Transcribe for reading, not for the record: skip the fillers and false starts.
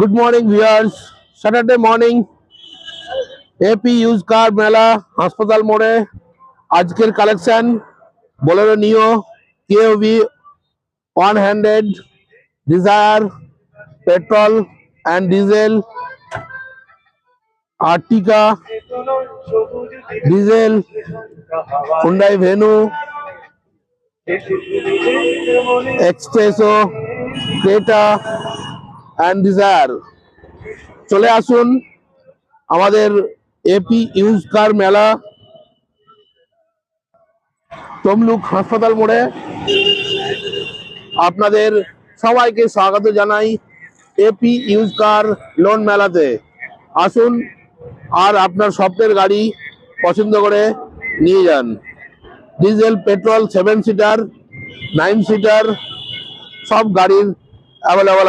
Good morning, viewers. Saturday morning, AP used car মেলা হাসপাতাল মোড়ে আজকের কালেকশন বোলেরো নিও কেওভি 100 desire petrol and diesel আর্টিকা diesel Hyundai venue espresso Creta and desire চলে আসুন আমাদের এপি ইউজ কার মেলা তমলুক হাসপাতাল মোড়ে। আপনাদের সবাইকে স্বাগত জানাই এপি ইউজ কার লোন মেলাতে। আসুন আর আপনার স্বপ্নের গাড়ি পছন্দ করে নিয়ে যান। ডিজেল পেট্রোল 7 সিটার 9 সিটার সব গাড়ির অ্যাভেলেবল